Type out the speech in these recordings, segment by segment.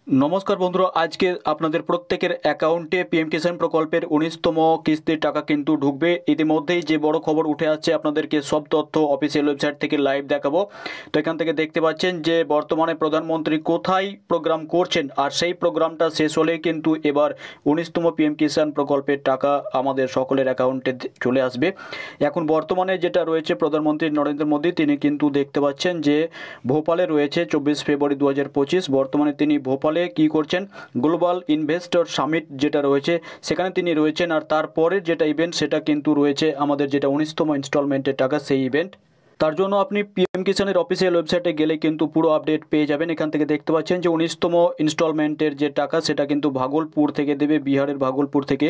নমস্কার বন্ধুরা, আজকে আপনাদের প্রত্যেকের অ্যাকাউন্টে পিএম কিষাণ প্রকল্পের 19তম কিস্তির টাকা কিন্তু ঢুকবে। ইতিমধ্যেই যে বড় খবর উঠে আসছে, আপনাদেরকে সব তথ্য অফিসিয়াল ওয়েবসাইট থেকে লাইভ দেখাবো। তো এখান থেকে দেখতে পাচ্ছেন যে বর্তমানে প্রধানমন্ত্রী কোথায় প্রোগ্রাম করছেন, আর সেই প্রোগ্রামটা শেষ হলে কিন্তু এবার 19তম পিএম কিষাণ প্রকল্পের টাকা আমাদের সকলের অ্যাকাউন্টে চলে আসবে। এখন বর্তমানে যেটা রয়েছে, প্রধানমন্ত্রী নরেন্দ্র মোদী তিনি কিন্তু দেখতে পাচ্ছেন যে ভোপালে রয়েছে 24 ফেব্রুয়ারি 2025। বর্তমানে তিনি ভোপালে কি করছেন, গ্লোবাল ইনভেস্টর সামিট যেটা রয়েছে সেখানে তিনি রয়েছেন। আর তারপরের যেটা ইভেন্ট সেটা কিন্তু রয়েছে আমাদের যেটা 19তম ইনস্টলমেন্টের টাকা, সেই ইভেন্ট। তার জন্য আপনি পিএম কিষাণের অফিসিয়াল ওয়েবসাইটে গেলে কিন্তু পুরো আপডেট পেয়ে যাবেন। এখান থেকে দেখতে পাচ্ছেন যে 19তম ইনস্টলমেন্টের যে টাকা সেটা কিন্তু ভাগলপুর থেকে দেবে, বিহারের ভাগলপুর থেকে।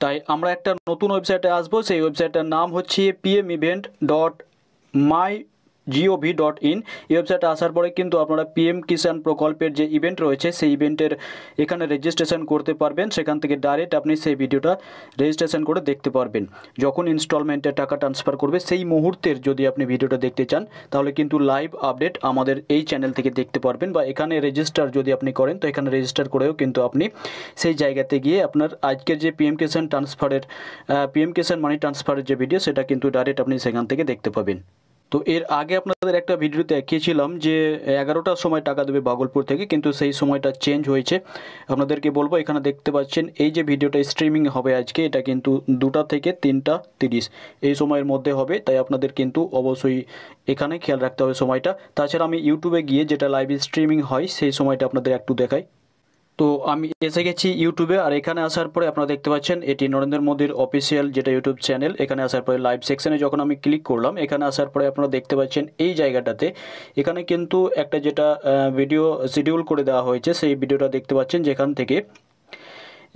তাই আমরা একটা নতুন ওয়েবসাইটে আসবো, সেই ওয়েবসাইটটার নাম হচ্ছে pmevent.mygov.in। এই ওয়েবসাইটে আসার পরে কিন্তু আপনারা পিএম কিষাণ প্রকল্পের যে ইভেন্ট রয়েছে সেই ইভেন্টের এখানে রেজিস্ট্রেশন করতে পারবেন। সেখান থেকে ডাইরেক্ট আপনি সেই ভিডিওটা রেজিস্ট্রেশন করে দেখতে পারবেন। যখন ইনস্টলমেন্টের টাকা ট্রান্সফার করবে সেই মুহূর্তের যদি আপনি ভিডিওটা দেখতে চান তাহলে কিন্তু লাইভ আপডেট আমাদের এই চ্যানেল থেকে দেখতে পারবেন, বা এখানে রেজিস্টার যদি আপনি করেন তো এখানে রেজিস্টার করেও কিন্তু আপনি সেই জায়গাতে গিয়ে আপনার আজকের যে পিএম কিষাণ ট্রান্সফারের পিএম কিষাণ মানি ট্রান্সফারের যে ভিডিও সেটা কিন্তু ডাইরেক্ট আপনি সেখান থেকে দেখতে পাবেন। তো এর আগে আপনাদের একটা ভিডিওতে দেখিয়েছিলাম যে 11টার সময় টাকা দেবে ভাগলপুর থেকে, কিন্তু সেই সময়টা চেঞ্জ হয়েছে। আপনাদেরকে বলবো, এখানে দেখতে পাচ্ছেন এই যে ভিডিওটা স্ট্রিমিং হবে আজকে, এটা কিন্তু 2টা থেকে 3টা 30 এই সময়ের মধ্যে হবে। তাই আপনাদের কিন্তু অবশ্যই এখানে খেয়াল রাখতে হবে সময়টা। তাছাড়া আমি ইউটিউবে গিয়ে যেটা লাইভ স্ট্রিমিং হয় সেই সময়টা আপনাদের একটু দেখাই। তো আমি এসে গেছি ইউটিউবে, আর এখানে আসার পরে আপনারা দেখতে পাচ্ছেন এটি নরেন্দ্র মোদীর অফিসিয়াল যেটা ইউটিউব চ্যানেল। এখানে আসার পরে লাইভ সেকশনে যখন আমি ক্লিক করলাম, এখানে আসার পরে আপনারা দেখতে পাচ্ছেন এই জায়গাটাতে এখানে কিন্তু একটা যেটা ভিডিও শিডিউল করে দেওয়া হয়েছে সেই ভিডিওটা দেখতে পাচ্ছেন, যেখান থেকে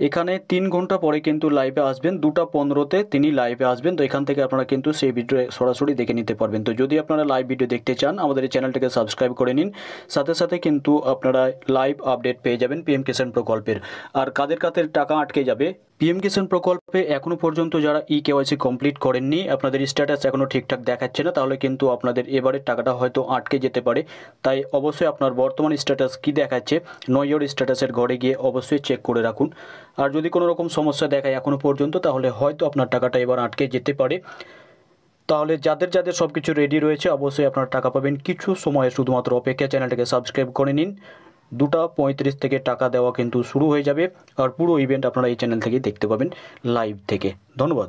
এখানে 3 ঘন্টা পরে কিন্তু লাইভে আসবেন, 2টা 15-তে তিনি লাইভে আসবেন। তো এখান থেকে আপনারা কিন্তু সেই ভিডিও সরাসরি দেখে নিতে পারবেন। তো যদি আপনারা লাইভ ভিডিও দেখতে চান আমাদের এই চ্যানেলটাকে সাবস্ক্রাইব করে নিন, সাথে সাথে কিন্তু আপনারা লাইভ আপডেট পেয়ে যাবেন পিএম কিষাণ প্রকল্পের। আর কাদের কাদের টাকা আটকে যাবে পিএম কিষাণ প্রকল্পে, এখনও পর্যন্ত যারা কেওয়াইসি কমপ্লিট করেননি, আপনাদের স্ট্যাটাস এখনও ঠিকঠাক দেখাচ্ছে না, তাহলে কিন্তু আপনাদের এবারের টাকাটা হয়তো আটকে যেতে পারে। তাই অবশ্যই আপনার বর্তমান স্ট্যাটাস কি দেখাচ্ছে নো ইয়োর স্ট্যাটাসের ঘরে গিয়ে অবশ্যই চেক করে রাখুন। আর যদি কোনো রকম সমস্যা দেখায় এখনও পর্যন্ত, তাহলে হয়তো আপনার টাকাটা এবার আটকে যেতে পারে। তাহলে যাদের যাদের সব কিছু রেডি রয়েছে অবশ্যই আপনারা টাকা পাবেন। কিছু সময় শুধুমাত্র অপেক্ষা, চ্যানেলটাকে সাবস্ক্রাইব করে নিন। 2টা 35 থেকে টাকা দেওয়া কিন্তু শুরু হয়ে যাবে, আর পুরো ইভেন্ট আপনারা এই চ্যানেল থেকেই দেখতে পাবেন লাইভ থেকে। ধন্যবাদ।